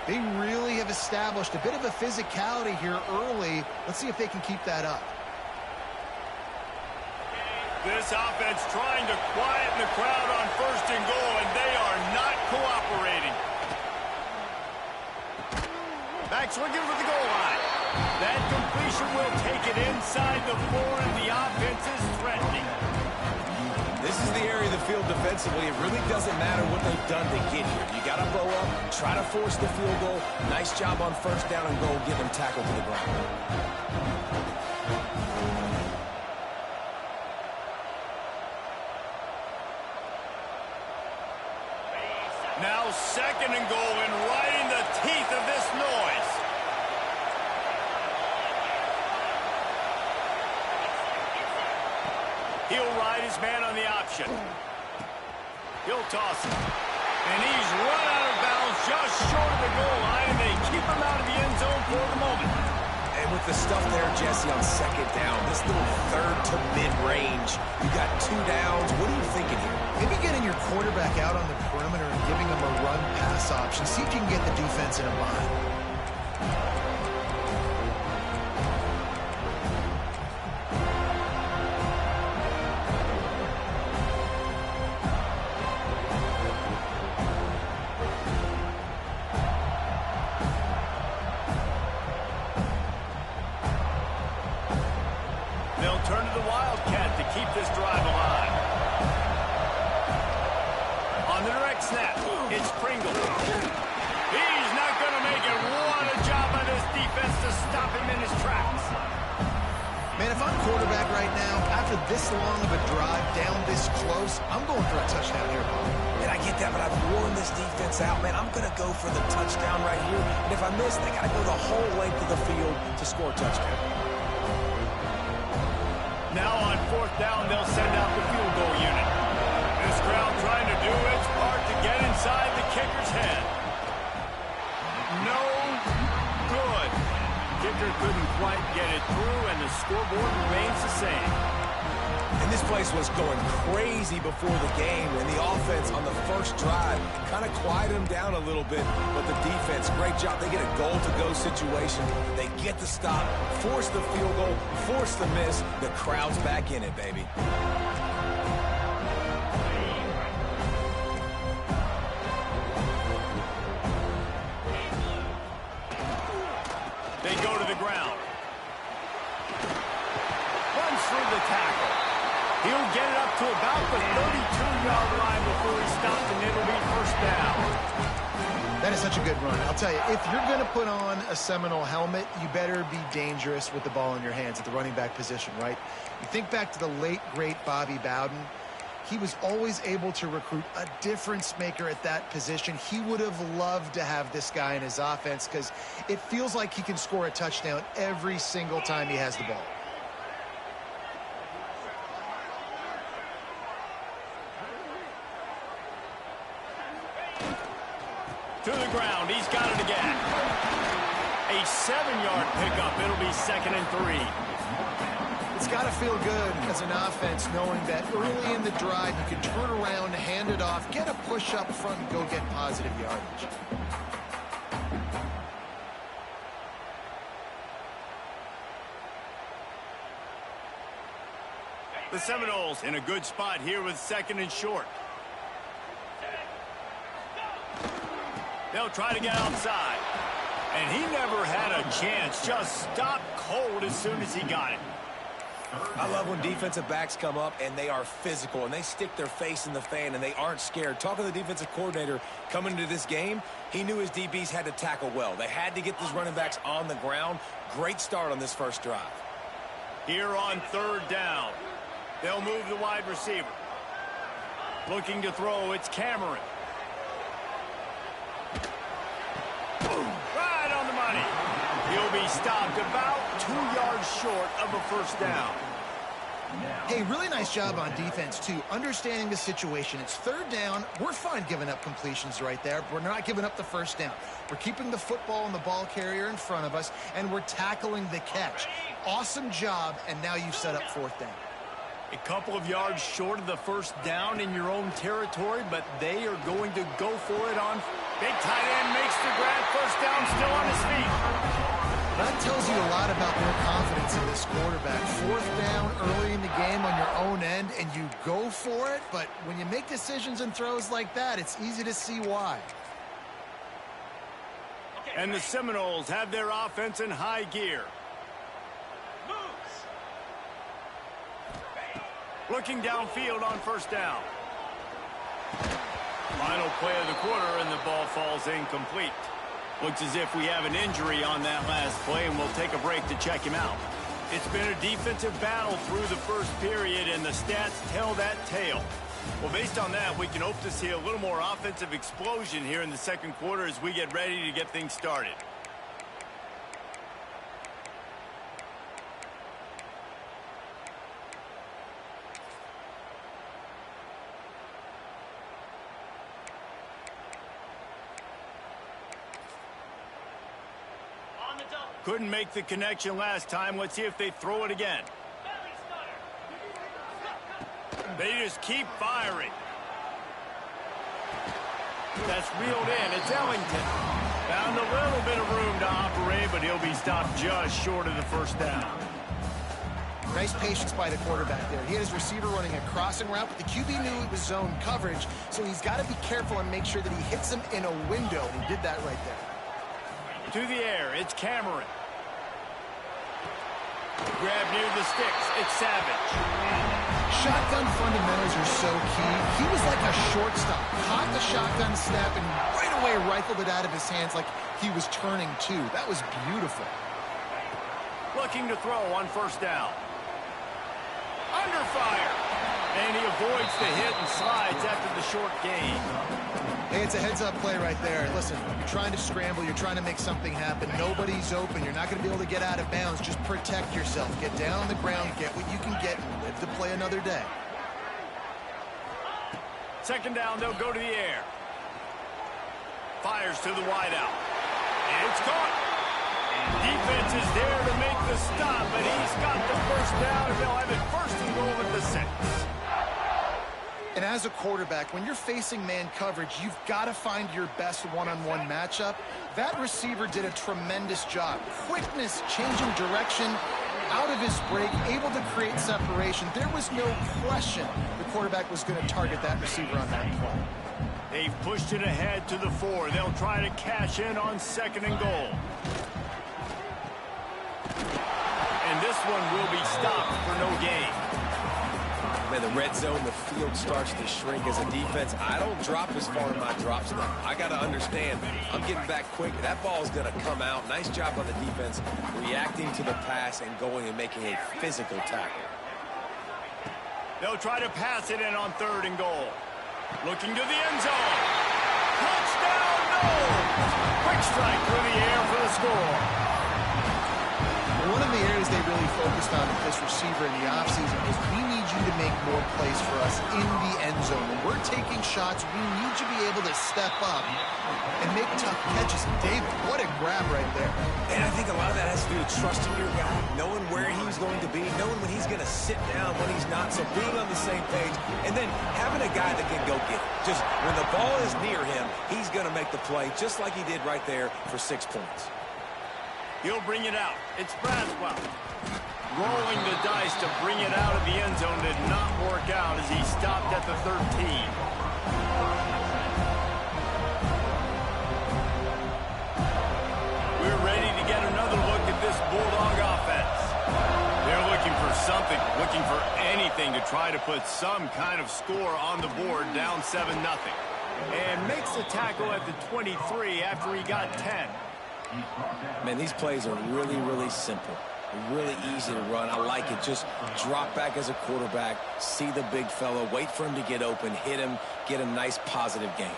They really have established a bit of a physicality here early. Let's see if they can keep that up. This offense trying to quieten the crowd on 1st and goal, and they are not cooperating. Back swinging for the goal line. That completion will take it inside the 4, and the offense is threatening. This is the area of the field defensively. It really doesn't matter what they've done to get here. You got to blow up, try to force the field goal. Nice job on 1st down and goal, get them tackled to the ground. Now 2nd and goal, and right in the teeth of this noise. He'll ride his man on the option. He'll toss it. And he's run out of bounds just short of the goal line, and they keep him out of the end zone for the moment. And with the stuff there, Jesse, on 2nd down, this little 3rd to mid-range, you got 2 downs. What are you thinking here? Maybe getting your quarterback out on the perimeter and giving him a run-pass option. See if you can get the defense in a bind. They'll turn to the Wildcat to keep this drive alive. On the direct snap, it's Pringle. He's not going to make it. What a job by this defense to stop him in his tracks. Man, if I'm quarterback right now, after this long of a drive down this close, I'm going for a touchdown here, Bob. And I get that, but I've worn this defense out, man. I'm going to go for the touchdown right here. And if I miss, they got to go the whole length of the field to score a touchdown. Now on 4th down, they'll send out the field goal unit. This crowd trying to do its part to get inside the kicker's head. No good. Kicker couldn't quite get it through, and the scoreboard remains the same. And this place was going crazy before the game, and the offense on the 1st drive kind of quieted them down a little bit, but the defense, great job. They get a goal-to-go situation. They get the stop, force the field goal, force the miss. The crowd's back in it, baby. They go to the ground. Runs through the tackle. He'll get it up to about the 32-yard line before he stops, and it'll be 1st down. That is such a good run. I'll tell you, if you're going to put on a Seminole helmet, you better be dangerous with the ball in your hands at the running back position, right? You think back to the late, great Bobby Bowden. He was always able to recruit a difference maker at that position. He would have loved to have this guy in his offense because it feels like he can score a touchdown every single time he has the ball. To the ground, he's got it again. A 7-yard pickup. It'll be 2nd and 3. It's got to feel good as an offense knowing that early in the drive you can turn around, hand it off, get a push up front, and go get positive yardage. The Seminoles in a good spot here with 2nd and short. They'll try to get outside. And he never had a chance. Just stopped cold as soon as he got it. I love when defensive backs come up and they are physical and they stick their face in the fan and they aren't scared. Talking to the defensive coordinator coming into this game, he knew his DBs had to tackle well. They had to get these running backs on the ground. Great start on this 1st drive. Here on 3rd down, they'll move the wide receiver. Looking to throw, it's Cameron. Right on the money. He'll be stopped about 2 yards short of a 1st down. Hey, really nice job on defense, too. Understanding the situation. It's 3rd down. We're fine giving up completions right there. We're not giving up the 1st down. We're keeping the football and the ball carrier in front of us, and we're tackling the catch. Awesome job, and now you've set up 4th down. A couple of yards short of the 1st down in your own territory, but they are going to go for it on. Big tight end makes the grab. 1st lot about their confidence in this quarterback. Fourth down early in the game on your own end, and you go for it. But when you make decisions and throws like that, it's easy to see why. And the Seminoles have their offense in high gear. Looking downfield on first down. Final play of the quarter, and the ball falls incomplete. Looks as if we have an injury on that last play, and we'll take a break to check him out. It's been a defensive battle through the first period, and the stats tell that tale. Well, based on that, we can hope to see a little more offensive explosion here in the second quarter as we get ready to get things started. Couldn't make the connection last time. Let's see if they throw it again. They just keep firing. That's reeled in. It's Ellington. Found a little bit of room to operate, but he'll be stopped just short of the first down. Nice patience by the quarterback there. He had his receiver running a crossing route, but the QB knew it was zone coverage, so he's got to be careful and make sure that he hits him in a window. He did that right there. To the air, it's Cameron. Grab near the sticks, it's Savage. Shotgun fundamentals are so key. He was like a shortstop. Caught the shotgun snap and right away rifled it out of his hands like he was turning too. That was beautiful. Looking to throw on first down. Under fire. And he avoids the hit and slides after the short gain. Hey, it's a heads-up play right there. Listen, you're trying to scramble. You're trying to make something happen. Nobody's open. You're not going to be able to get out of bounds. Just protect yourself. Get down on the ground. Get what you can get and live to play another day. Second down, they'll go to the air. Fires to the wideout. And it's caught. Defense is there to make the stop, but he's got the first down, and they'll have it first and goal at the 6. And as a quarterback, when you're facing man coverage, you've got to find your best one-on-one matchup. That receiver did a tremendous job. Quickness, changing direction, out of his break, able to create separation. There was no question the quarterback was going to target that receiver on that play. They've pushed it ahead to the 4. They'll try to cash in on second and goal. And this one will be stopped for no gain. Man, the red zone, the field starts to shrink as a defense. I don't drop as far in my drops now. I got to understand, I'm getting back quick. That ball is going to come out. Nice job on the defense reacting to the pass and going and making a physical tackle. They'll try to pass it in on third and goal. Looking to the end zone. Touchdown, no! Quick strike through the air for the score. One of the areas they really focused on with this receiver in the offseason was we need you to make more plays for us in the end zone. When we're taking shots, we need you to be able to step up and make tough catches. David, what a grab right there. And I think a lot of that has to do with trusting your guy, knowing where he's going to be, knowing when he's going to sit down, when he's not, so being on the same page, and then having a guy that can go get it. Just when the ball is near him, he's going to make the play just like he did right there for 6 points. He'll bring it out. It's Braswell. Rolling the dice to bring it out of the end zone did not work out as he stopped at the 13. We're ready to get another look at this Bulldog offense. They're looking for something, looking for anything to try to put some kind of score on the board, down 7-0. And makes the tackle at the 23 after he got 10. Man, these plays are really, really simple. Really easy to run. I like it. Just drop back as a quarterback, see the big fella, wait for him to get open, hit him, get a nice positive gain.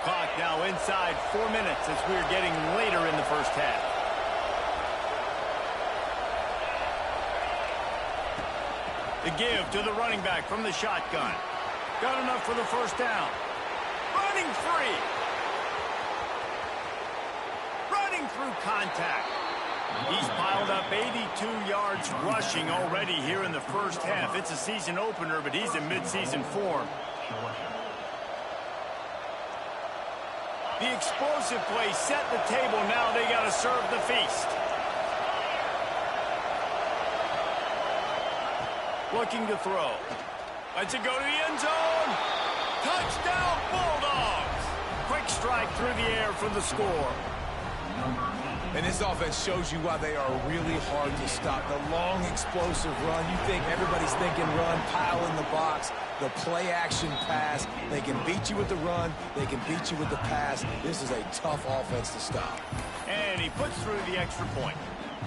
Clock now inside 4 minutes as we're getting later in the first half. The give to the running back from the shotgun. Got enough for the first down. Running free. Through contact. He's piled up 82 yards rushing already here in the first half. It's a season opener, but he's in midseason form. The explosive play set the table. Now they got to serve the feast. Looking to throw. Lets it go to the end zone. Touchdown, Bulldogs. Quick strike through the air for the score. And this offense shows you why they are really hard to stop. The long, explosive run. You think everybody's thinking run, pile in the box. The play-action pass. They can beat you with the run. They can beat you with the pass. This is a tough offense to stop. And he puts through the extra point.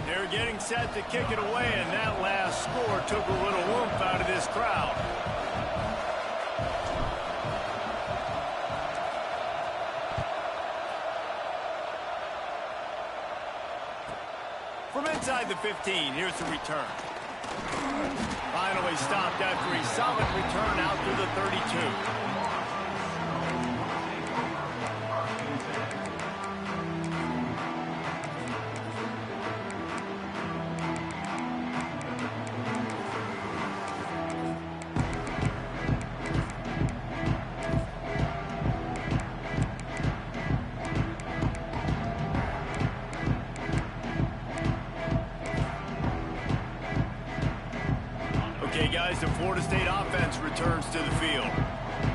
They're getting set to kick it away, and that last score took a little oomph out of this crowd. From inside the 15, here's the return. Finally stopped after a solid return out to the 32. Okay, guys, the Florida State offense returns to the field.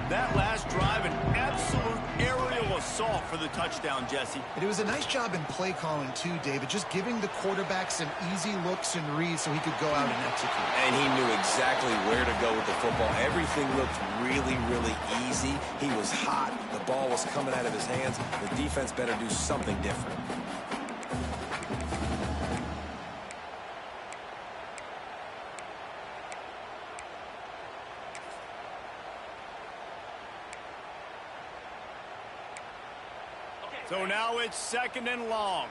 That last drive, an absolute aerial assault for the touchdown, Jesse. It was a nice job in play calling, too, David, just giving the quarterback some easy looks and reads so he could go out and execute. And he knew exactly where to go with the football. Everything looked really, really easy. He was hot. The ball was coming out of his hands. The defense better do something different. So now it's 2nd and long.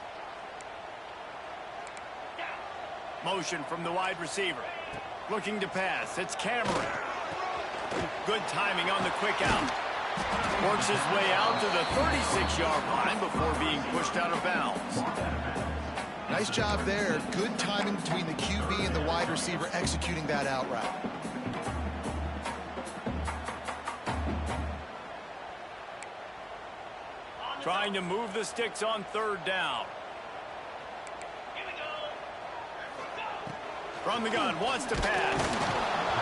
Motion from the wide receiver. Looking to pass. It's Cameron. Good timing on the quick out. Works his way out to the 36-yard line before being pushed out of bounds. Nice job there. Good timing between the QB and the wide receiver executing that out route. Trying to move the sticks on 3rd down. From the gun, wants to pass.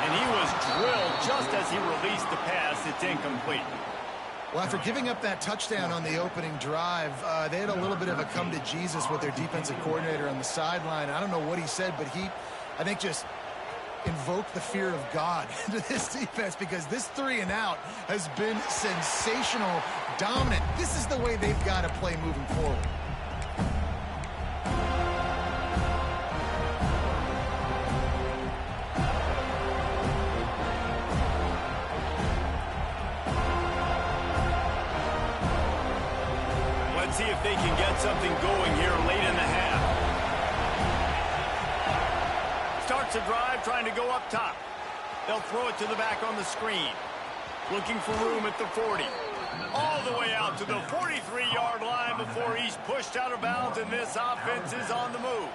And he was drilled just as he released the pass. It's incomplete. Well, after giving up that touchdown on the opening drive, they had a little bit of a come to Jesus with their defensive coordinator on the sideline. I don't know what he said, but he, I think, just invoked the fear of God into this defense, because this 3 and out has been sensational, dominant. This is the way they've got to play moving forward. Let's see if they can get something going here late in the half. Starts a drive, trying to go up top. They'll throw it to the back on the screen. Looking for room at the 40. All the way out to the 43-yard line before he's pushed out of bounds, and this offense is on the move.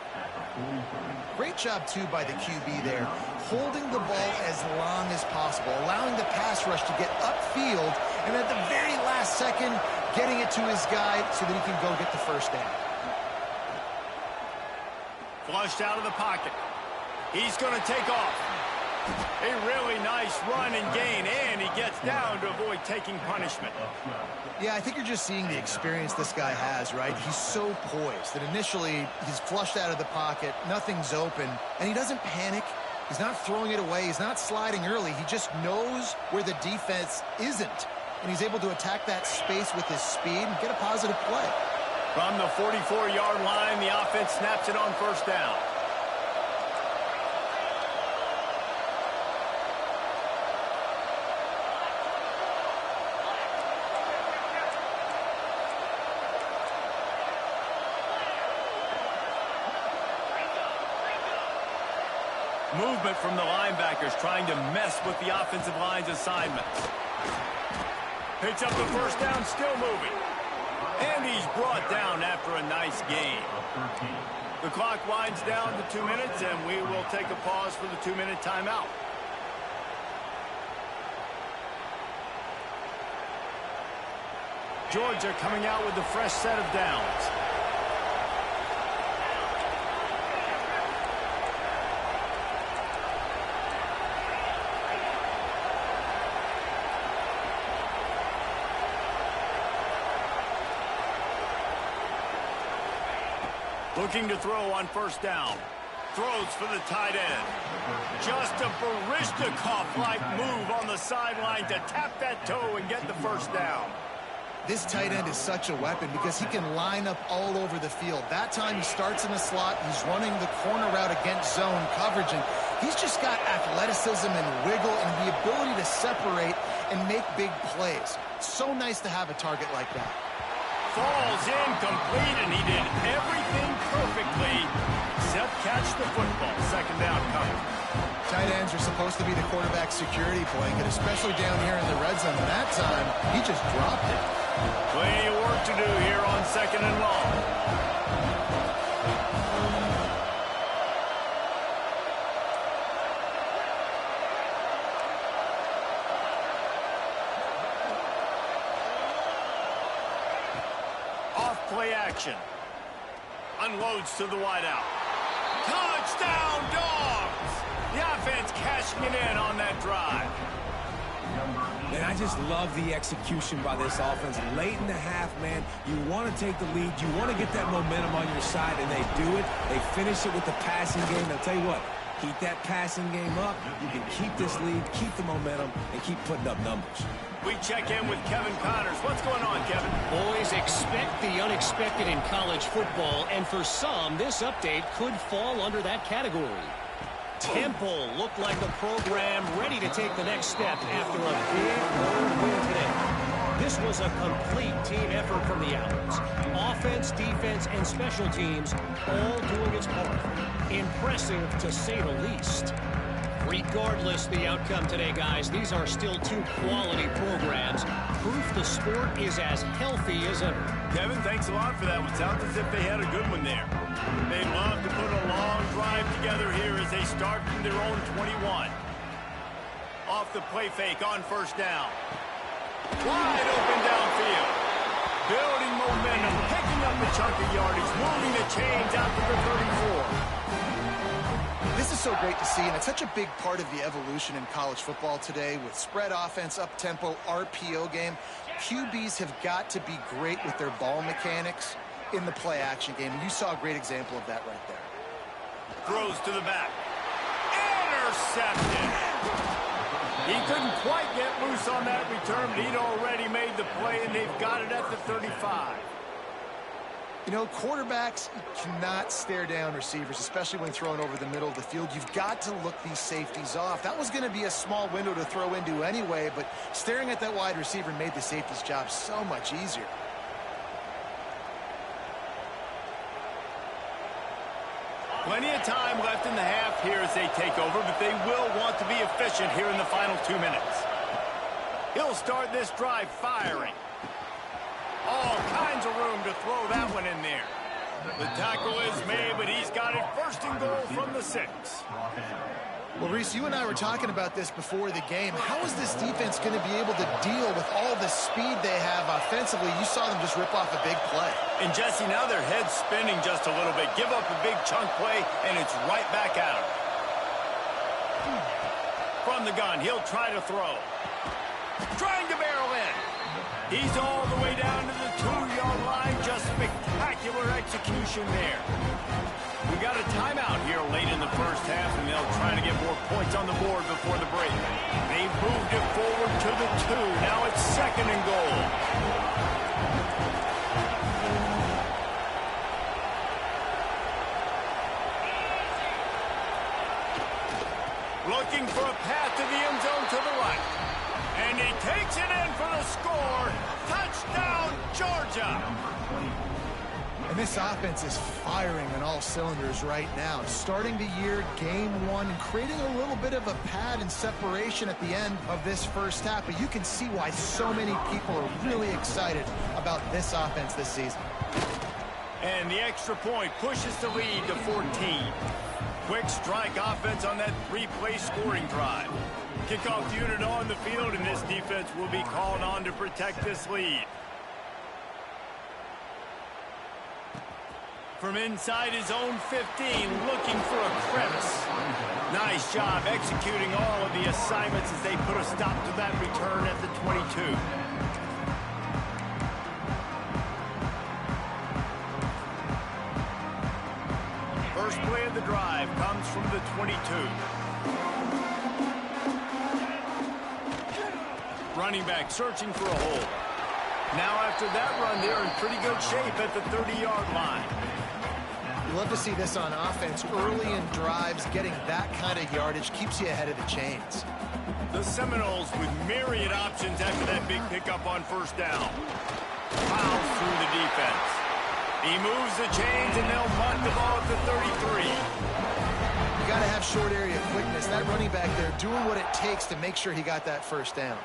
Great job, too, by the QB there, holding the ball as long as possible, allowing the pass rush to get upfield, and at the very last second, getting it to his guy so that he can go get the first down. Flushed out of the pocket. He's going to take off. A really nice run and gain, and he gets down to avoid taking punishment. Yeah, I think you're just seeing the experience this guy has, right? He's so poised that initially he's flushed out of the pocket, nothing's open, and he doesn't panic. He's not throwing it away. He's not sliding early. He just knows where the defense isn't, and he's able to attack that space with his speed and get a positive play. From the 44-yard line, the offense snaps it on 1st down. Movement from the linebackers trying to mess with the offensive line's assignments. Picks up the 1st down, still moving. And he's brought down after a nice gain. The clock winds down to 2 minutes, and we will take a pause for the 2-minute timeout. Georgia coming out with a fresh set of downs. Looking to throw on first down. Throws for the tight end. Just a Baryshnikov-like move on the sideline to tap that toe and get the first down. This tight end is such a weapon because he can line up all over the field. That time he starts in the slot. He's running the corner route against zone coverage, and he's just got athleticism and wiggle and the ability to separate and make big plays. So nice to have a target like that. Falls incomplete, and he did everything perfectly except catch the football. Second down coming. Tight ends are supposed to be the quarterback's security blanket, especially down here in the red zone. And that time, he just dropped it. Plenty of work to do here on second and long. Play action. Unloads to the wideout. Touchdown, Dogs! The offense cashing it in on that drive. Man, I just love the execution by this offense. Late in the half, man, you want to take the lead. You want to get that momentum on your side, and they do it. They finish it with the passing game. I'll tell you what, keep that passing game up. You can keep this lead, keep the momentum, and keep putting up numbers. We check in with Kevin Connors. What's going on, Kevin? Boys, expect the unexpected in college football, and for some, this update could fall under that category. Temple looked like a program ready to take the next step after a big road win today. This was a complete team effort from the Owls. Offense, defense, and special teams all doing its part. Impressive, to say the least. Regardless the outcome today, guys, these are still two quality programs. Proof the sport is as healthy as ever. Kevin, thanks a lot for that. It sounds as if they had a good one there. They'd love to put a long drive together here as they start from their own 21. Off the play fake on first down. Wide open downfield. Building momentum, picking up a chunk of yardage, moving the chains out to the 34. This is so great to see, and it's such a big part of the evolution in college football today with spread offense, up-tempo, RPO game. QBs have got to be great with their ball mechanics in the play-action game, and you saw a great example of that right there. Throws to the back. Intercepted. He couldn't quite get loose on that return, but he'd already made the play, and they've got it at the 35. You know, quarterbacks cannot stare down receivers, especially when thrown over the middle of the field. You've got to look these safeties off. That was going to be a small window to throw into anyway, but staring at that wide receiver made the safety's job so much easier. Plenty of time left in the half here as they take over, but they will want to be efficient here in the final 2 minutes. He'll start this drive firing. All kinds of room to throw that one in there. The tackle is made, but he's got it first and goal from the 6. Well, Reese, you and I were talking about this before the game. How is this defense going to be able to deal with all the speed they have offensively? You saw them just rip off a big play. And, Jesse, now their head's spinning just a little bit. Give up a big chunk play, and it's right back at him. From the gun, he'll try to throw. Trying to barrel in. He's all the way down to the 2-yard line. Just spectacular execution there. We got a timeout here late in the first half, and they'll try to get more points on the board before the break. They've moved it forward to the 2. Now it's second and goal. Looking for a path to the end zone to the right. And he takes it in for the score. Touchdown, Georgia. And this offense is firing on all cylinders right now. Starting the year, game 1, and creating a little bit of a pad and separation at the end of this first half. But you can see why so many people are really excited about this offense this season. And the extra point pushes the lead to 14. Quick strike offense on that 3-play scoring drive. Kickoff unit on the field, and this defense will be called on to protect this lead. From inside his own 15, looking for a crevice. Nice job executing all of the assignments as they put a stop to that return at the 22. First play of the drive comes from the 22. Running back searching for a hole. Now after that run, they're in pretty good shape at the 30-yard line. You love to see this on offense. Early in drives, getting that kind of yardage keeps you ahead of the chains. The Seminoles with myriad options after that big pickup on first down. Fouls through the defense. He moves the chains, and they'll punt the ball at the 33. You got to have short area quickness. That running back there doing what it takes to make sure he got that first down.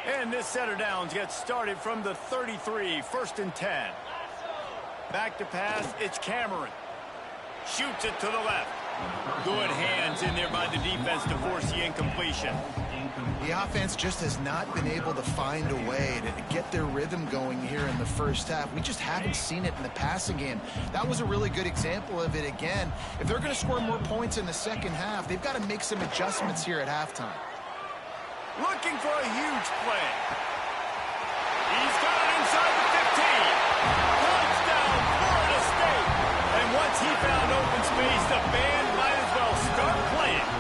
And this set of downs gets started from the 33, 1st and 10. Back to pass, it's Cameron. Shoots it to the left. Good hands in there by the defense to force the incompletion. The offense just has not been able to find a way to get their rhythm going here in the first half. We just haven't seen it in the passing game. That was a really good example of it again. If they're going to score more points in the second half, they've got to make some adjustments here at halftime. Looking for a huge play. He's got it inside the 15. Touchdown, Florida State. And once he found open space, the band might as well start playing.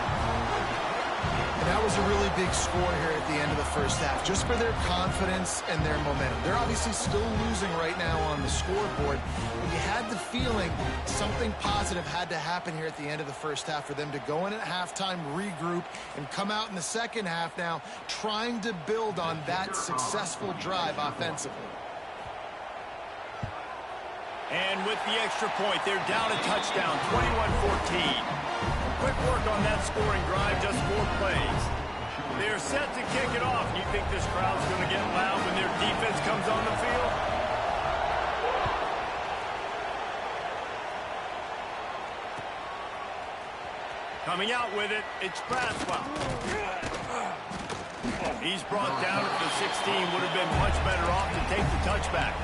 And that was a really big score here at the end of the first half, just for their confidence and their momentum. They're obviously still losing right now on the scoreboard, but you had the feeling something positive had to happen here at the end of the first half for them to go in at halftime, regroup, and come out in the second half now trying to build on that successful drive offensively. And with the extra point, they're down a touchdown, 21-14. Quick work on that scoring drive, just 4 plays. They're set to kick it off. You think this crowd's going to get loud when their defense comes on the field? Coming out with it, it's Braswell. He's brought down at the 16. Would have been much better off to take the touchback.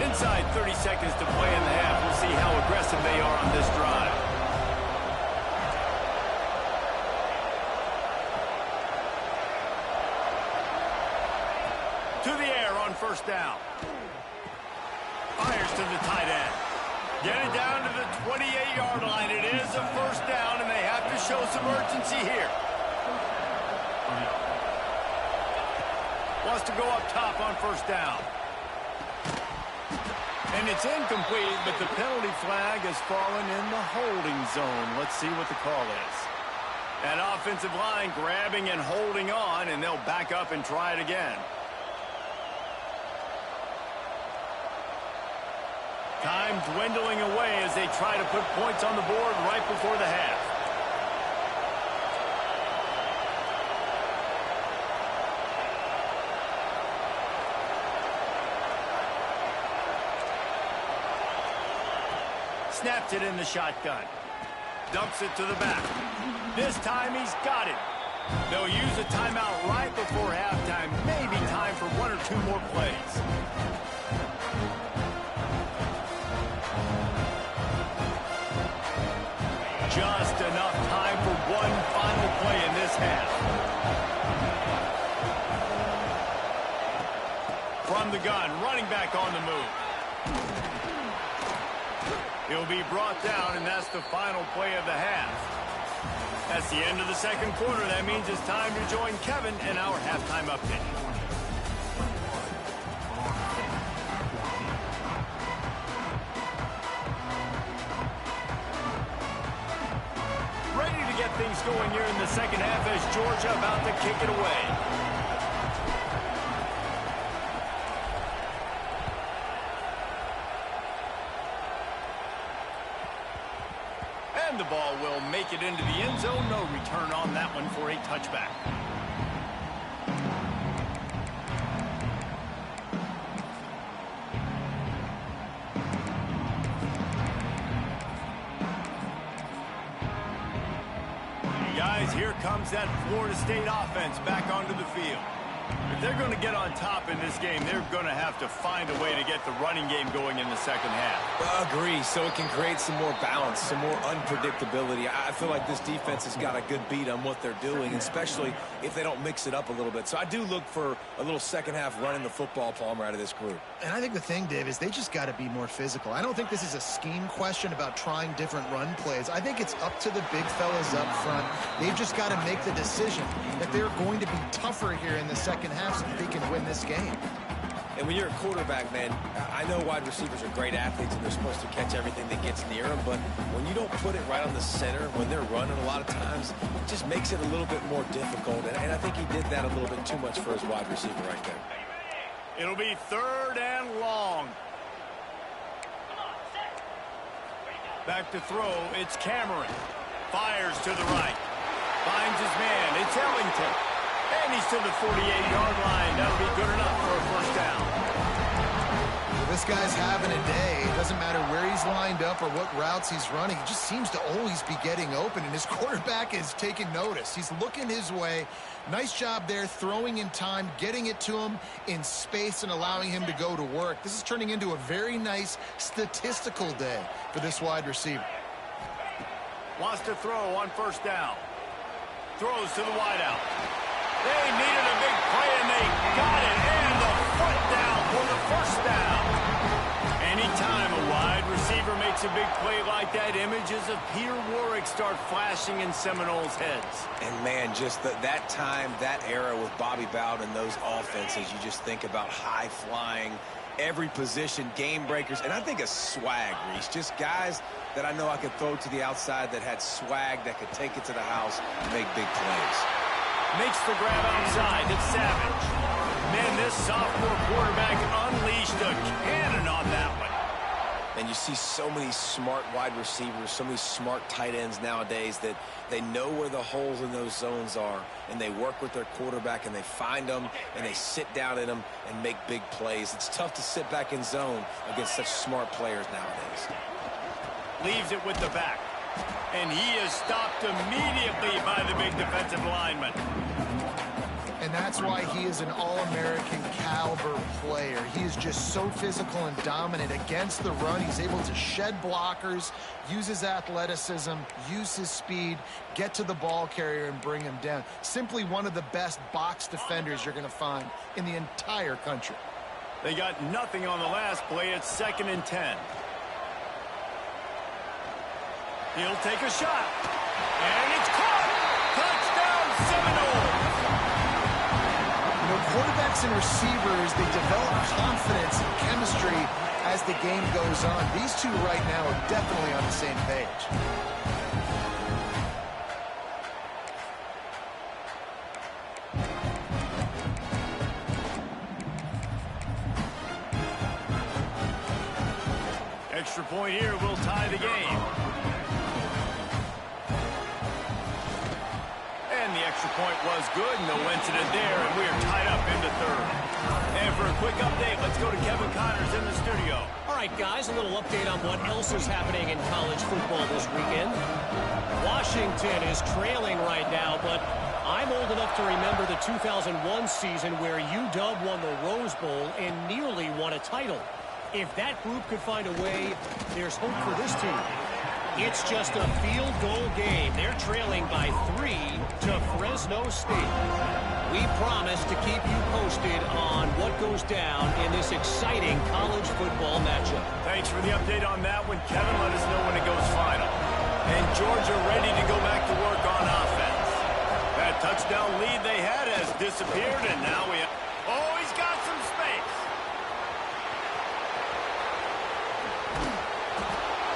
Inside 30 seconds to play in the half. We'll see how aggressive they are on this drive. To the air on first down. Fires to the tight end. Get it down to the 28-yard line. It is a first down, and they have to show some urgency here. Wants to go up top on first down. And it's incomplete, but the penalty flag has fallen in the holding zone. Let's see what the call is. That offensive line grabbing and holding on, and they'll back up and try it again. Time dwindling away as they try to put points on the board right before the half. Snaps it in the shotgun. Dumps it to the back. This time he's got it. They'll use a timeout right before halftime. Maybe time for 1 or 2 more plays. Just enough time for one final play in this half. From the gun, running back on the move. He'll be brought down, and that's the final play of the half. That's the end of the second quarter. That means it's time to join Kevin in our halftime update. Ready to get things going here in the second half as Georgia about to kick it away. And the ball will make it into the end zone. No return on that one for a touchback. guys, here comes that Florida State offense back onto the field. If they're going to get on top in this game, they're going to have to find a way to get the running game going in the second half. Agree, so it can create some more balance, some more unpredictability. I feel like this defense has got a good beat on what they're doing, especially if they don't mix it up a little bit. So I do look for a little second half running the football, Palmer, out of this group. And I think the thing, Dave, is they just got to be more physical. I don't think this is a scheme question about trying different run plays. I think it's up to the big fellas up front. They've just got to make the decision that they're going to be tougher here in the second half so that they can win this game. And when you're a quarterback, man, I know wide receivers are great athletes and they're supposed to catch everything that gets near them, but when you don't put it right on the center, when they're running a lot of times, it just makes it a little bit more difficult. And I think he did that a little bit too much for his wide receiver right there. It'll be 3rd and long. Back to throw, it's Cameron. Fires to the right. Finds his man, it's Ellington. And he's to the 48-yard line. That'll be good enough for a first down. Well, this guy's having a day. It doesn't matter where he's lined up or what routes he's running. He just seems to always be getting open, and his quarterback is taking notice. He's looking his way. Nice job there, throwing in time, getting it to him in space and allowing him to go to work. This is turning into a very nice statistical day for this wide receiver. Wants to throw on first down. Throws to the wideout. They needed a big play, and they got it. And the foot down for the first down. Anytime a wide receiver makes a big play like that, images of Peter Warrick start flashing in Seminoles' heads. And, man, just that time, that era with Bobby Bowden, those offenses, you just think about high-flying, every position, game breakers, and I think a swag, Reese. Just guys that I know I could throw to the outside that had swag, that could take it to the house and make big plays. Makes the grab outside. It's Savage. Man, this sophomore quarterback unleashed a cannon on that one. And you see so many smart wide receivers, so many smart tight ends nowadays that they know where the holes in those zones are, and they work with their quarterback, and they find them, and they sit down in them and make big plays. It's tough to sit back in zone against such smart players nowadays. Leaves it with the back. And he is stopped immediately by the big defensive lineman. And that's why he is an All-American caliber player. He is just so physical and dominant against the run. He's able to shed blockers, use his athleticism, use his speed, get to the ball carrier and bring him down. Simply one of the best box defenders you're going to find in the entire country. They got nothing on the last play. It's 2nd and 10. He'll take a shot. And it's caught. Touchdown, Seminoles. You know, quarterbacks and receivers, they develop confidence and chemistry as the game goes on. These two right now are definitely on the same page. Extra point here will tie the game. And the extra point was good. No incident there, and we are tied up into 3rd. And for a quick update, let's go to Kevin Connors in the studio. All right, guys, a little update on what else is happening in college football this weekend. Washington is trailing right now, but I'm old enough to remember the 2001 season where UW won the Rose Bowl and nearly won a title. If that group could find a way, there's hope for this team. It's just a field goal game. They're trailing by 3 to Fresno State. We promise to keep you posted on what goes down in this exciting college football matchup. Thanks for the update on that one, Kevin. Let us know when it goes final. And Georgia ready to go back to work on offense. That touchdown lead they had has disappeared, and now we have... Oh, he's got some space.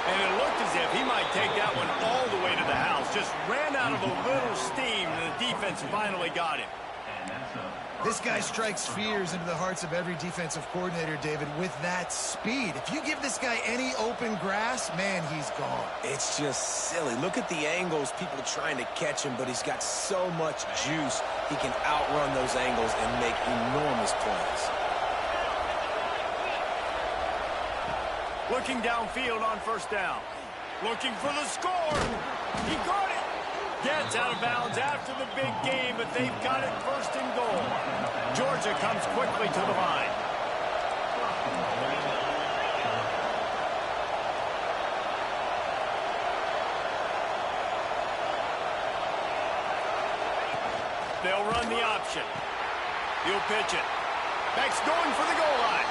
And it looked as if he might take that one all the way to the house. Just ran out of a little steam, and the defense finally got him. This guy strikes fears into the hearts of every defensive coordinator, David, with that speed. If you give this guy any open grass, man, he's gone. It's just silly. Look at the angles, people trying to catch him, but he's got so much juice. He can outrun those angles and make enormous plays. Looking downfield on first down. Looking for the score. He got it. Gets out of bounds after the big game, but they've got it first and goal. Georgia comes quickly to the line. They'll run the option. He'll pitch it. Beck's going for the goal line.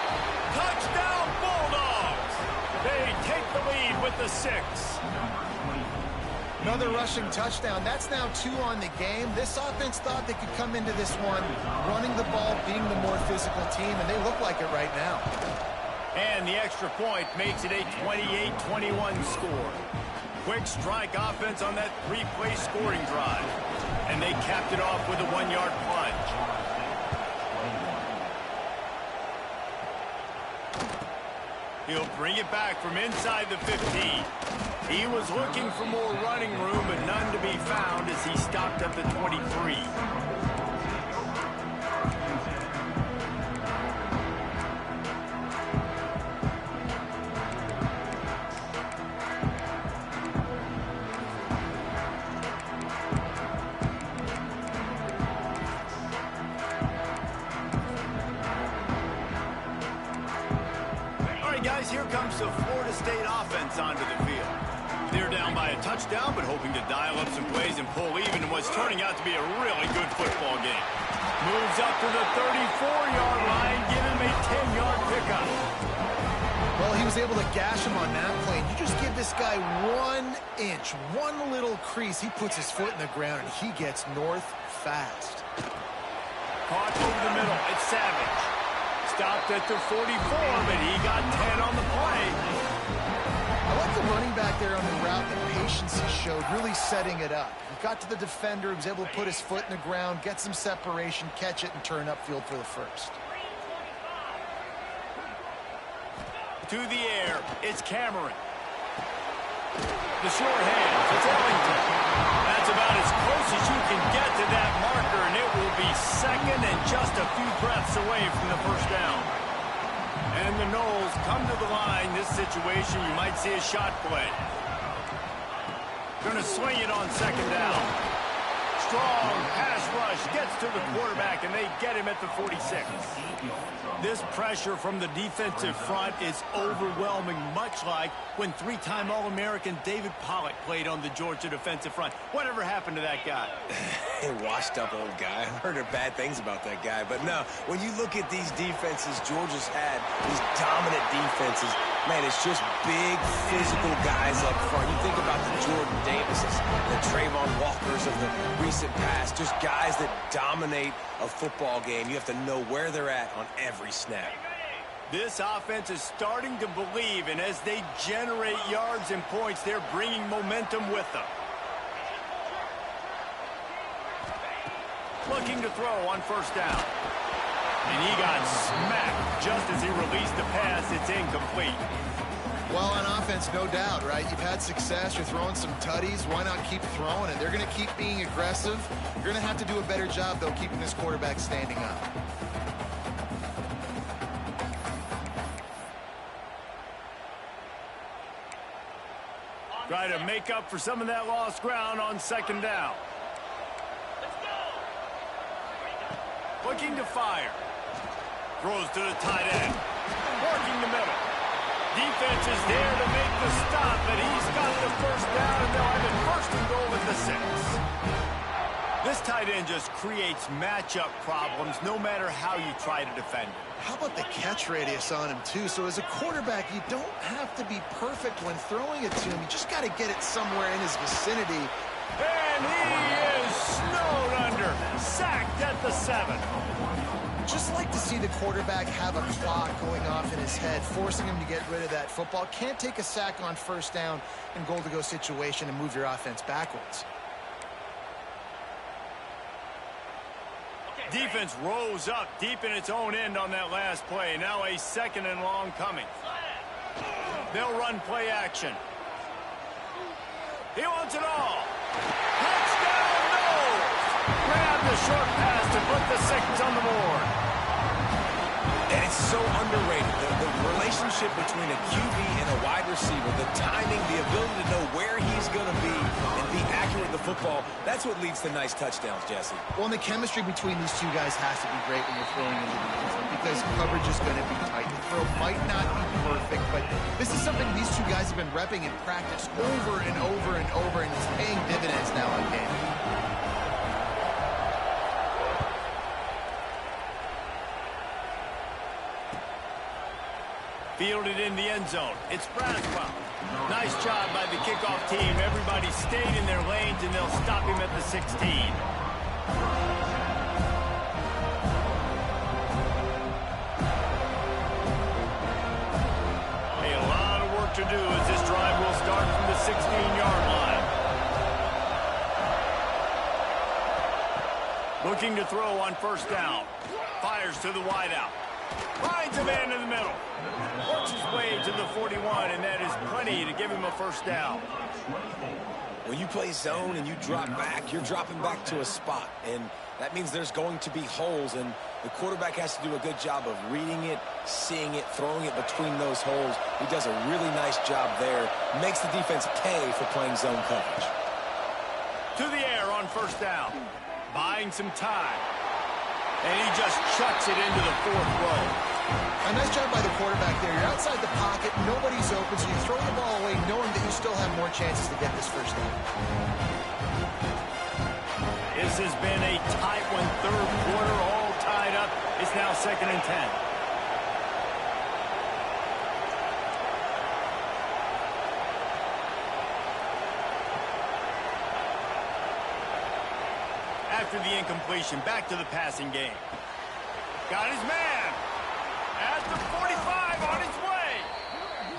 Touchdown, Bulldogs! They take the lead with the 6. Another rushing touchdown. That's now 2 on the game. This offense thought they could come into this one running the ball, being the more physical team, and they look like it right now. And the extra point makes it a 28-21 score. Quick strike offense on that 3-play scoring drive. And they capped it off with a 1-yard plunge. He'll bring it back from inside the 15. He was looking for more running room, but none to be found as he stopped at the 23. Guys, here comes the Florida State offense onto the field. They're down by a touchdown, but hoping to dial up some plays and pull even in what's turning out to be a really good football game. Moves up to the 34-yard line, giving him a 10-yard pickup. Well, he was able to gash him on that play. You just give this guy 1 inch, one little crease. He puts his foot in the ground, and he gets north fast. Caught over the middle. It's Savage. Stopped at the 44, but he got 10 on the play. I like the running back there on the route, the patience he showed, really setting it up. He got to the defender, he was able to put his foot in the ground, get some separation, catch it, and turn upfield for the first. To the air, it's Cameron. The short hand, it's Ellington. That's about as close as you can get to that marker, and it will be second and just a few breaths away from the first down. And the Noles come to the line. This situation, you might see a shot play. Going to swing it on second down. Strong pass rush gets to the quarterback, and they get him at the 46. This pressure from the defensive front is overwhelming, much like when 3-time All-American David Pollock played on the Georgia defensive front. Whatever happened to that guy? Washed-up old guy. I've heard bad things about that guy. But no, when you look at these defenses Georgia's had, these dominant defenses, man, it's just big, physical guys up front. You think about the Jordan Davises, the Trayvon Walkers of the recent past, just guys that dominate a football game. You have to know where they're at on every snap. This offense is starting to believe, and as they generate yards and points, they're bringing momentum with them. Looking to throw on first down. And he got smacked just as he released the pass. It's incomplete. Well, on offense, no doubt, right? You've had success. You're throwing some tutties. Why not keep throwing it? They're going to keep being aggressive. You're going to have to do a better job, though, keeping this quarterback standing up. Try to make up for some of that lost ground on second down. Looking to fire. Throws to the tight end. Working the middle. Defense is there to make the stop, but he's got the first down, and they'll have it first and goal at the 6. This tight end just creates matchup problems no matter how you try to defend it. How about the catch radius on him, too? So as a quarterback, you don't have to be perfect when throwing it to him. You just got to get it somewhere in his vicinity. And he is snowed under. Sacked at the 7. Just like to see the quarterback have a clock going off in his head, forcing him to get rid of that football. Can't take a sack on first down and goal-to-go situation and move your offense backwards. Defense rose up deep in its own end on that last play. Now a second and long coming. They'll run play action. He wants it all. Touchdown, Noles! Grab the short pass to put the 6 on the board. And it's so underrated. The relationship between a QB and a wide receiver, the timing, the ability to know where he's going to be and be accurate with the football, that's what leads to nice touchdowns, Jesse. Well, and the chemistry between these two guys has to be great when you're throwing into the end zone because coverage is going to be tight. The throw might not be perfect, but this is something these two guys have been repping in practice over and over and over, and it's paying dividends now on game. Fielded in the end zone. It's Braswell. Nice job by the kickoff team. Everybody stayed in their lanes, and they'll stop him at the 16. Hey, a lot of work to do as this drive will start from the 16-yard line. Looking to throw on first down. Fires to the wideout. Finds a man in the middle. Works his way to the 41, and that is plenty to give him a first down. When you play zone and you drop back, you're dropping back to a spot, and that means there's going to be holes, and the quarterback has to do a good job of reading it, seeing it, throwing it between those holes. He does a really nice job there. Makes the defense pay for playing zone coverage. To the air on first down. Buying some time. And he just chucks it into the fourth row. A nice job by the quarterback there. You're outside the pocket, nobody's open, so you throw the ball away knowing that you still have more chances to get this first down. This has been a tight one, third quarter, all tied up. It's now 2nd and 10. After the incompletion, back to the passing game. Got his man at the 45 on his way.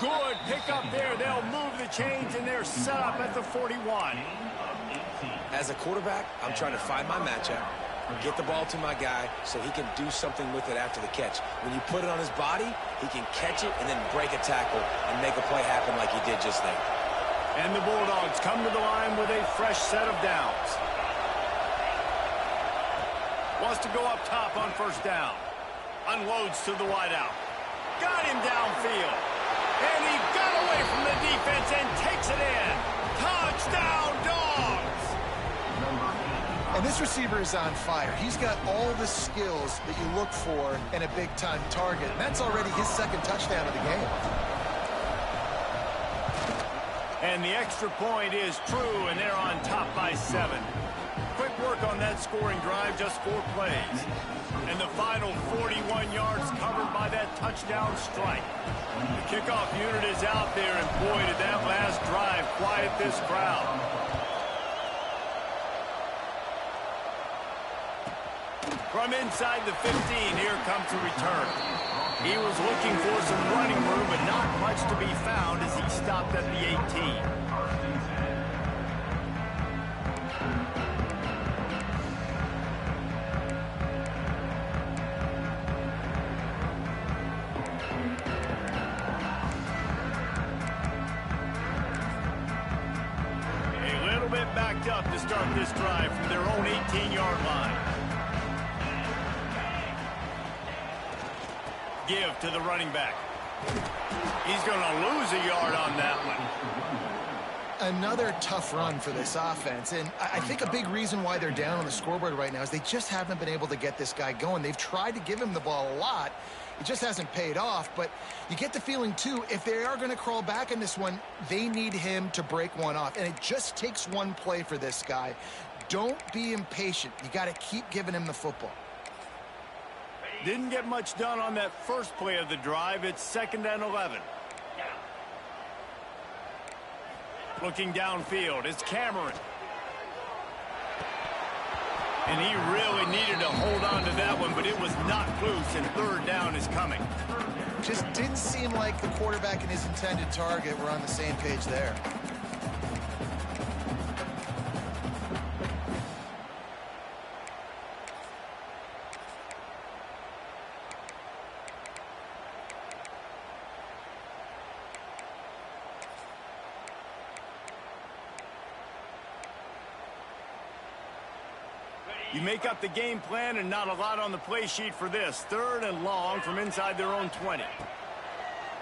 Good pickup there. They'll move the chains, and they're set up at the 41. As a quarterback, I'm trying to find my matchup, get the ball to my guy so he can do something with it after the catch. When you put it on his body, he can catch it and then break a tackle and make a play happen like he did just there. And the Bulldogs come to the line with a fresh set of downs. Wants to go up top on first down. Unloads to the wideout. Got him downfield. And he got away from the defense and takes it in. Touchdown, Dogs! And this receiver is on fire. He's got all the skills that you look for in a big-time target. And that's already his second touchdown of the game. And the extra point is true, and they're on top by 7. Quick work on that scoring drive, just 4 plays. And the final 41 yards covered by that touchdown strike. The kickoff unit is out there, and boy, did that last drive quiet this crowd. From inside the 15, here comes the return. He was looking for some running room, but not much to be found as he stopped at the 18. Backed up to start this drive from their own 18-yard line. Give to the running back. He's going to lose a yard on that one. Another tough run for this offense, and I think a big reason why they're down on the scoreboard right now is they just haven't been able to get this guy going. They've tried to give him the ball a lot. It just hasn't paid off, but you get the feeling, too, if they are going to crawl back in this one, they need him to break one off, and it just takes one play for this guy. Don't be impatient. You got to keep giving him the football. Didn't get much done on that first play of the drive. It's 2nd and 11. Looking downfield, it's Cameron. And he really needed to hold on to that one, but it was knocked loose, and 3rd down is coming. Just didn't seem like the quarterback and his intended target were on the same page there. You make up the game plan and not a lot on the play sheet for this. 3rd and long from inside their own 20.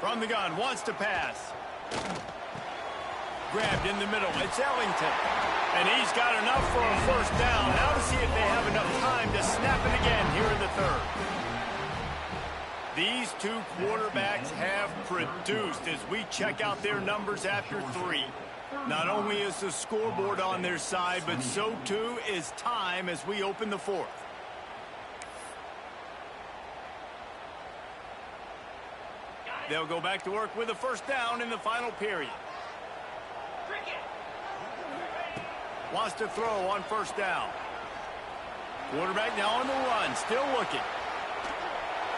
From the gun, wants to pass. Grabbed in the middle. It's Ellington. And he's got enough for a first down. Now to see if they have enough time to snap it again here in the 3rd. These two quarterbacks have produced as we check out their numbers after 3. Not only is the scoreboard on their side, but so too is time as we open the 4th. They'll go back to work with a first down in the final period. Wants to throw on first down. Quarterback now on the run, still looking.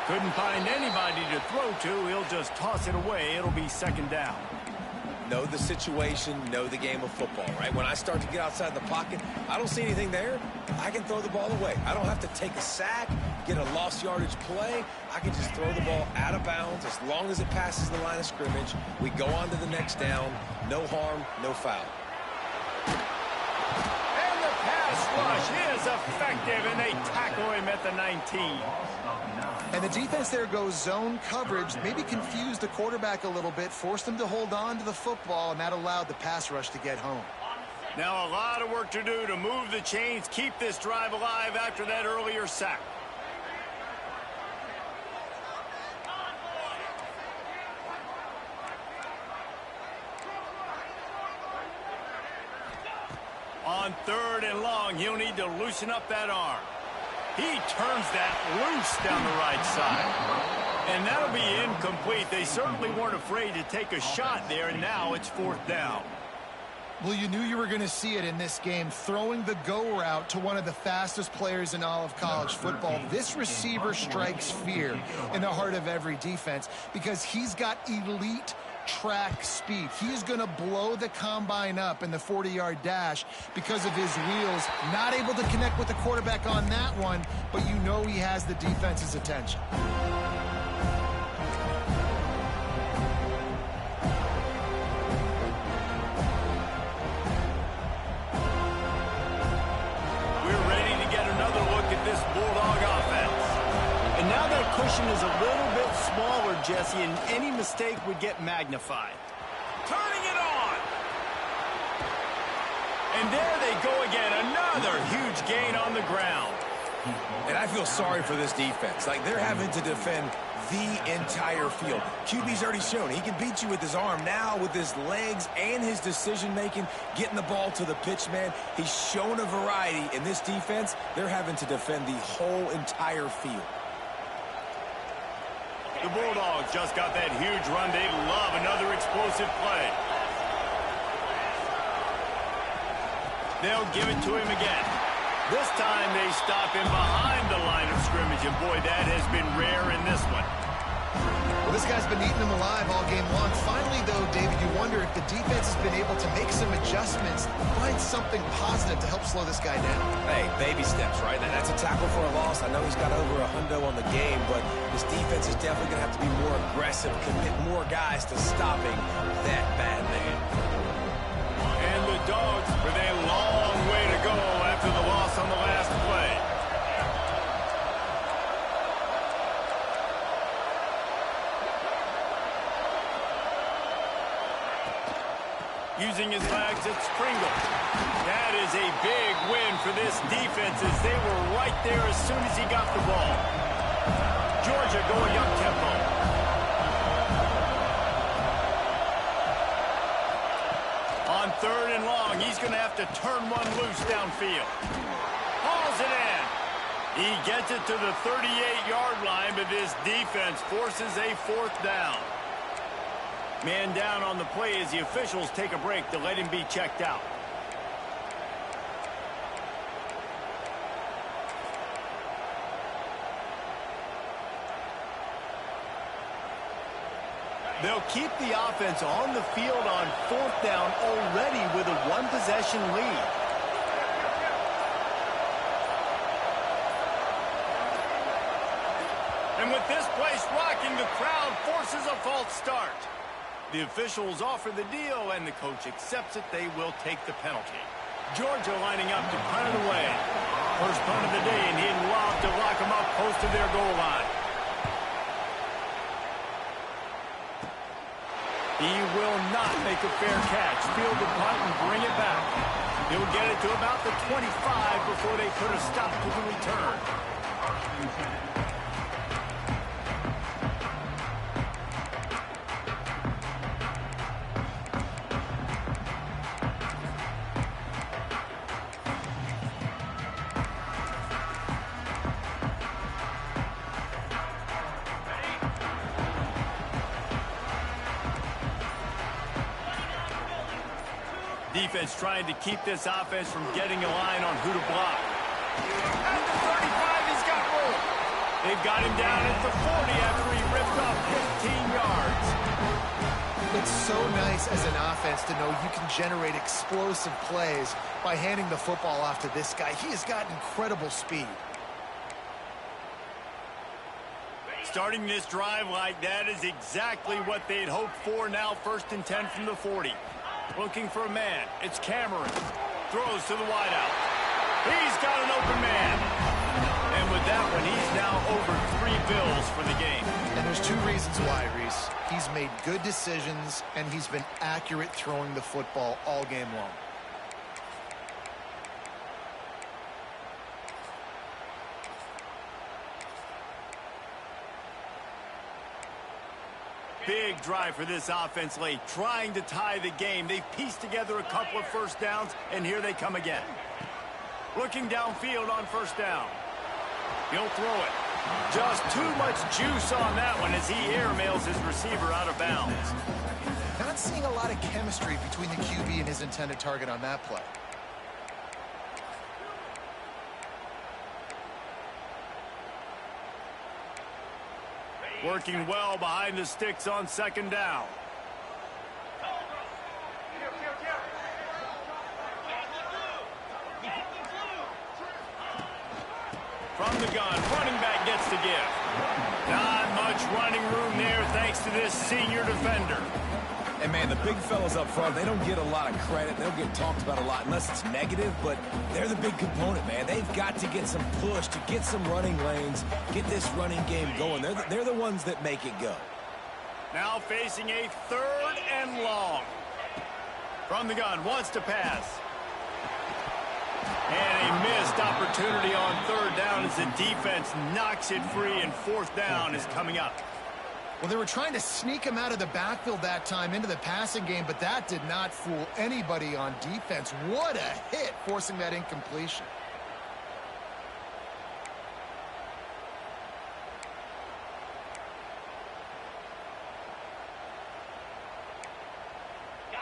Couldn't find anybody to throw to. He'll just toss it away. It'll be 2nd down. Know the situation, know the game of football, right? When I start to get outside the pocket, I don't see anything there. I can throw the ball away. I don't have to take a sack, get a lost yardage play. I can just throw the ball out of bounds as long as it passes the line of scrimmage. We go on to the next down. No harm, no foul. And the pass rush is effective, and they tackle him at the 19. And the defense there goes zone coverage, maybe confused the quarterback a little bit, forced him to hold on to the football, and that allowed the pass rush to get home. Now a lot of work to do to move the chains, keep this drive alive after that earlier sack. On 3rd and long, he'll need to loosen up that arm. He turns that loose down the right side. And that'll be incomplete. They certainly weren't afraid to take a shot there, and now it's 4th down. Well, you knew you were going to see it in this game, throwing the go route to one of the fastest players in all of college football. This receiver strikes fear in the heart of every defense because he's got elite track speed. He's going to blow the combine up in the 40-yard dash because of his wheels. Not able to connect with the quarterback on that one, but you know he has the defense's attention. We're ready to get another look at this Bulldog offense. And now that cushion is a little bit smaller, Jesse, and any mistake would get magnified. Turning it on. And there they go again. Another huge gain on the ground. And I feel sorry for this defense. Like, they're having to defend the entire field. QB's already shown he can beat you with his arm. Now with his legs and his decision-making, getting the ball to the pitch man, he's shown a variety. In this defense, they're having to defend the whole entire field. The Bulldogs just got that huge run. They love another explosive play. They'll give it to him again. This time they stop him behind the line of scrimmage, and boy, that has been rare in this one. Well, this guy's been eating him alive all game long. Finally, though, David, you wonder if the defense has been able to make some adjustments, find something positive to help slow this guy down. Hey, baby steps, right? Now, that's a tackle for a loss. I know he's got over $100 on the game, but this defense is definitely going to have to be more aggressive, commit more guys to stopping that bad man. And the Dogs with a long way to go after the loss on the last play. Using his legs, it's Pringle. That is a big win for this defense as they were right there as soon as he got the ball. Georgia going up tempo. On 3rd and long, he's going to have to turn one loose downfield. Hauls it in. He gets it to the 38-yard line, but this defense forces a 4th down. Man down on the play as the officials take a break to let him be checked out. They'll keep the offense on the field on 4th down already with a one-possession lead. And with this place rocking, the crowd forces a false start. The officials offer the deal, and the coach accepts it. They will take the penalty. Georgia lining up to punt it away. First punt of the day, and he'd love to lock them up close to their goal line. He will not make a fair catch. Field the punt and bring it back. He'll get it to about the 25 before they put a stop to the return. Defense trying to keep this offense from getting a line on who to block. At the 35, he's got room. They've got him down at the 40 after he ripped off 15 yards. It's so nice as an offense to know you can generate explosive plays by handing the football off to this guy. He has got incredible speed. Starting this drive like that is exactly what they'd hoped for. Now 1st and 10 from the 40. Looking for a man. It's Cameron. Throws to the wideout. He's got an open man. And with that one, he's now over 3 bills for the game. And there's 2 reasons why, Reese. He's made good decisions, and he's been accurate throwing the football all game long. Big drive for this offense late, trying to tie the game. They've pieced together a couple of first downs, and here they come again. Looking downfield on 1st down. He'll throw it. Just too much juice on that one as he airmails his receiver out of bounds. Not seeing a lot of chemistry between the QB and his intended target on that play. Working well behind the sticks on 2nd down. From the gun, running back gets the give. Not much running room there thanks to this senior defender. And, man, the big fellas up front, they don't get a lot of credit. They don't get talked about a lot unless it's negative, but they're the big component, man. They've got to get some push, to get some running lanes, get this running game going. They're the ones that make it go. Now facing a 3rd and long. From the gun, wants to pass. And a missed opportunity on 3rd down as the defense knocks it free, and 4th down is coming up. Well, they were trying to sneak him out of the backfield that time into the passing game, but that did not fool anybody on defense. What a hit, forcing that incompletion.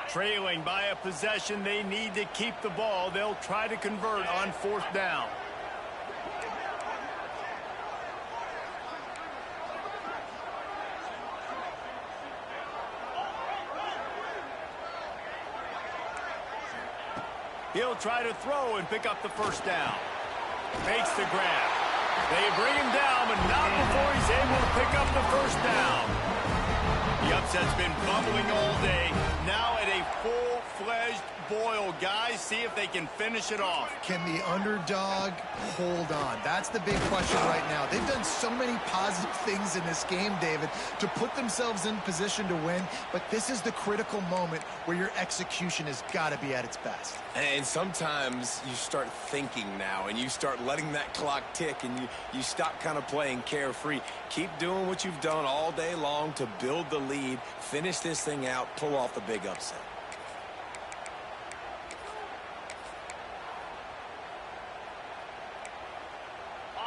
Trailing by a possession, they need to keep the ball. They'll try to convert on 4th down. He'll try to throw and pick up the 1st down. Makes the grab. They bring him down, but not before he's able to pick up the 1st down. The upset's been bubbling all day. Now at a full-fledged boil. Guys, see if they can finish it off. Can the underdog hold on? That's the big question right now. They've done so many positive things in this game, David, to put themselves in position to win, but this is the critical moment where your execution has got to be at its best. And sometimes you start thinking now, and you start letting that clock tick, and you stop kind of playing carefree. Keep doing what you've done all day long to build the lead, finish this thing out, pull off the big upset.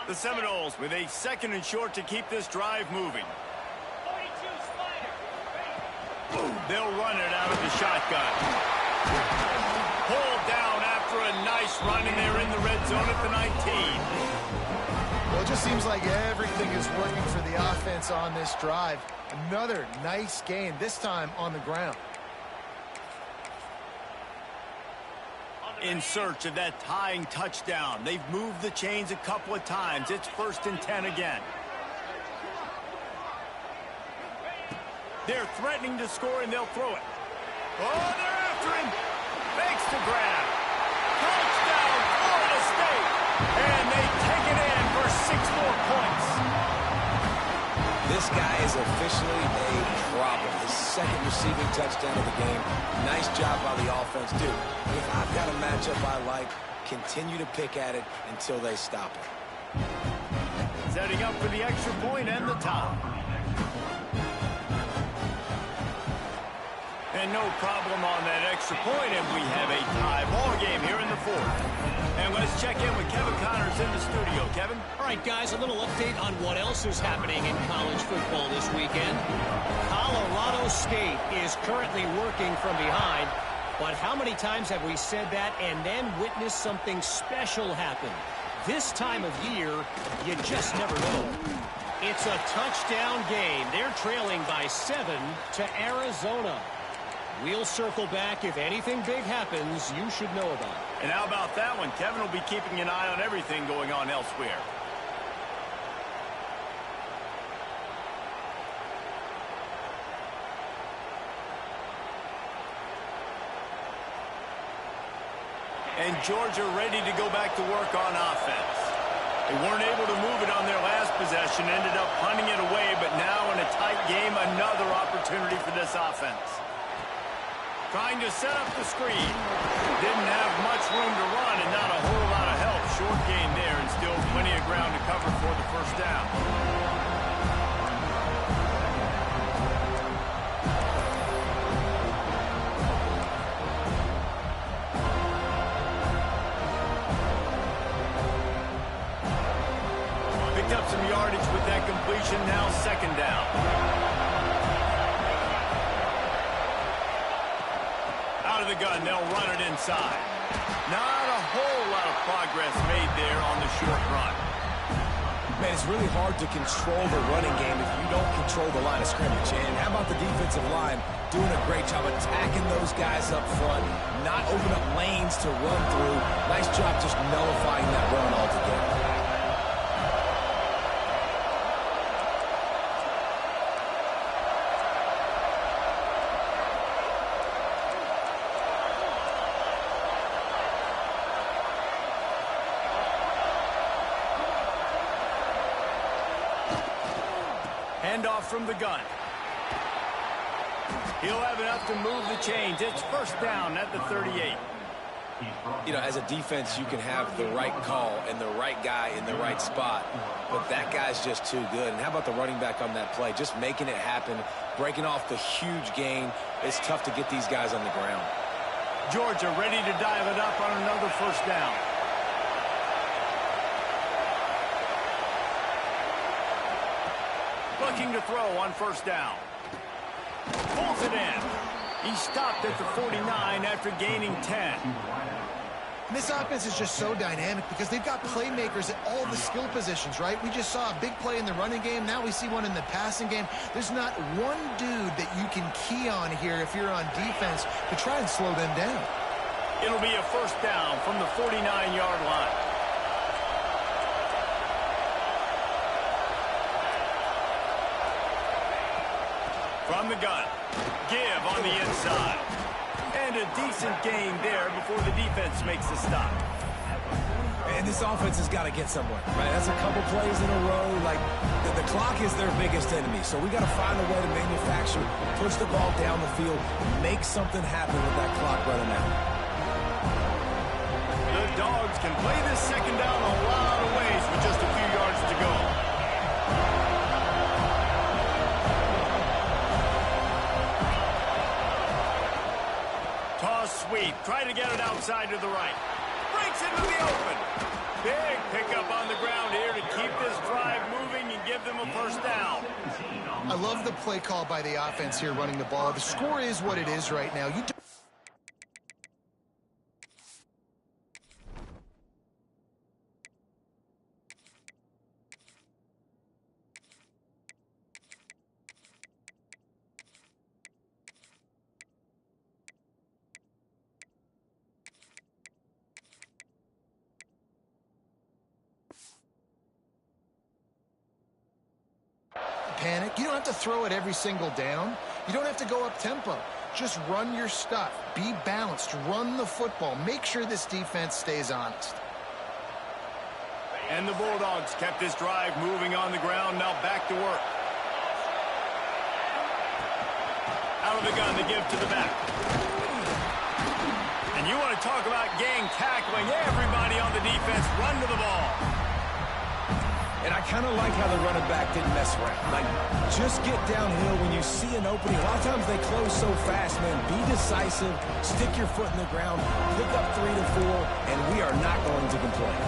The Seminoles with a 2nd and short to keep this drive moving. They'll run it out of the shotgun. Pulled down after a nice run, and they're in the red zone at the 19. Well, it just seems like everything is working for the offense on this drive. Another nice gain, this time on the ground. In search of that tying touchdown. They've moved the chains a couple of times. It's 1st and 10 again. They're threatening to score, and they'll throw it. Oh, they're after him. Makes the grab. is officially a problem. His second receiving touchdown of the game. Nice job by the offense. Dude, if I've got a matchup I like, continue to pick at it until they stop it. Setting up for the extra point and the tie. And no problem on that extra point, and we have a tie ball game here in the fourth. And let's check in with Kevin Connors in the studio. Kevin? All right, guys, a little update on what else is happening in college football this weekend. Colorado State is currently working from behind, but how many times have we said that and then witnessed something special happen? This time of year, you just never know. It's a touchdown game. They're trailing by 7 to Arizona. We'll circle back. If anything big happens, you should know about it. And how about that one? Kevin will be keeping an eye on everything going on elsewhere. And Georgia ready to go back to work on offense. They weren't able to move it on their last possession, ended up punting it away, but now in a tight game, another opportunity for this offense. Trying to set up the screen. Didn't have much room to run and not a whole lot of help. Short gain there and still plenty of ground to cover for the first down. Picked up some yardage with that completion. Now second down. Out of the gun, they'll run it inside. Not a whole lot of progress made there on the short run. Man, it's really hard to control the running game if you don't control the line of scrimmage. And how about the defensive line doing a great job attacking those guys up front, not open up lanes to run through. Nice job just nullifying that run altogether. Handoff from the gun. He'll have enough to move the chains. It's first down at the 38. You know, as a defense, you can have the right call and the right guy in the right spot, but that guy's just too good. And how about the running back on that play? Just making it happen, breaking off the huge gain. It's tough to get these guys on the ground. Georgia ready to dial it up on another first down. Looking to throw on first down. Pulls it in. He stopped at the 49 after gaining 10. And this offense is just so dynamic because they've got playmakers at all the skill positions, right? We just saw a big play in the running game. Now we see one in the passing game. There's not one dude that you can key on here if you're on defense to try and slow them down. It'll be a first down from the 49-yard line. From the gun. Give on the inside. And a decent gain there before the defense makes the stop. And this offense has got to get somewhere, right? That's a couple plays in a row. Like, the clock is their biggest enemy. So we got to find a way to manufacture, push the ball down the field, make something happen with that clock running out. The Dogs can play this second down a lot of ways with just a few yards to go. Toss sweep. Try to get it outside to the right. Breaks into the open. Big pickup on the ground here to keep this drive moving and give them a first down. I love the play call by the offense here running the ball. The score is what it is right now. Panic. You don't have to throw it every single down. You don't have to go up tempo. Just run your stuff. Be balanced. Run the football. Make sure this defense stays honest. And the Bulldogs kept this drive moving on the ground. Now back to work. out of the gun to give to the back. And you want to talk about gang tackling. Everybody on the defense run to the ball. And I kind of like how the running back didn't mess around. Like, just get downhill when you see an opening. A lot of times they close so fast, man. Be decisive, stick your foot in the ground, pick up 3 to 4, and we are not going to complain.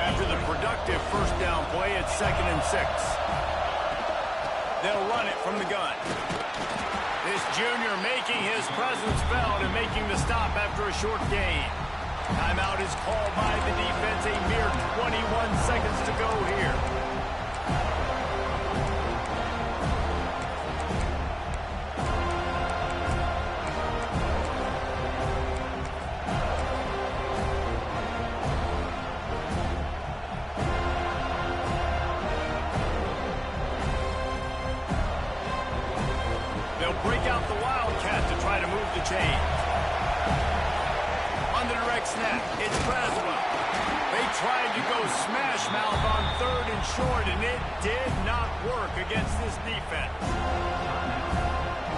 After the productive first down play, it's 2nd and 6. They'll run it from the gun. This junior making his presence felt and making the stop after a short gain. Timeout is called by the defense. A mere 21 seconds to go here. They'll break out the Wildcat to try to move the chains. On the direct snap, it's Braswell. They tried to go smash mouth on 3rd and short, and it did not work against this defense.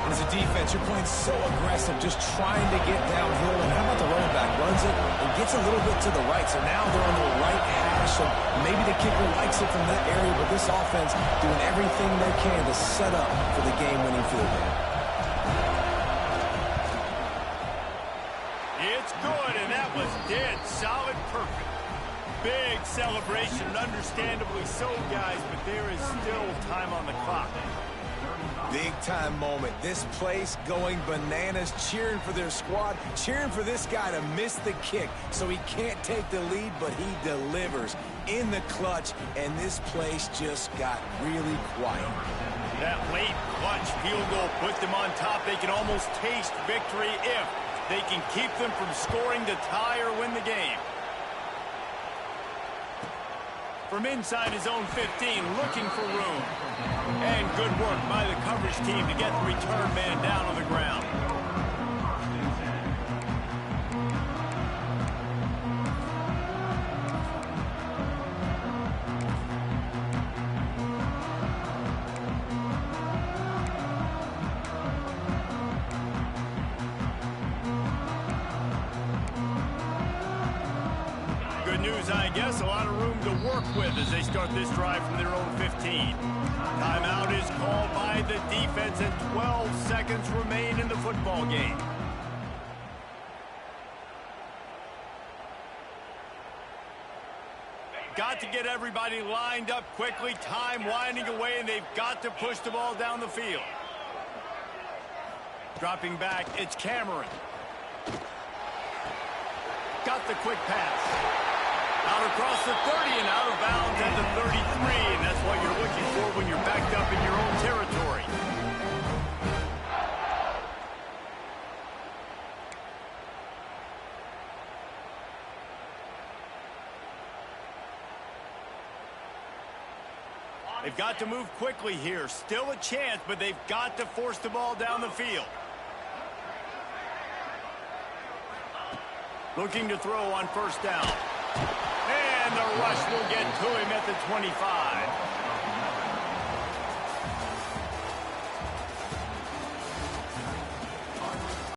And as a defense, you're playing so aggressive, just trying to get downhill. And how about the running back? Runs it and gets a little bit to the right. So now they're on the right hash, and maybe the kicker likes it from that area, but this offense doing everything they can to set up for the game-winning field goal. It's good, and that was dead solid perfect. Big celebration, and understandably so, guys, but there is still time on the clock. Big-time moment. This place going bananas, cheering for their squad, cheering for this guy to miss the kick so he can't take the lead, but he delivers in the clutch, and this place just got really quiet. That late clutch field goal put them on top. They can almost taste victory if they can keep them from scoring to tie or win the game. From inside his own 15, looking for room. And good work by the coverage team to get the return man down on the ground. Good news, I guess. A lot of room to work with as they start this drive from their own 15. Timeout is called by the defense, and 12 seconds remain in the football game. Got to get everybody lined up quickly. Time winding away, and they've got to push the ball down the field. Dropping back, it's Cameron. Got the quick pass. Out across the 30 and out of bounds at the 33, and that's what you're looking for when you're backed up in your own territory. They've got to move quickly here. Still a chance, but they've got to force the ball down the field. Looking to throw on first down. And the rush will get to him at the 25.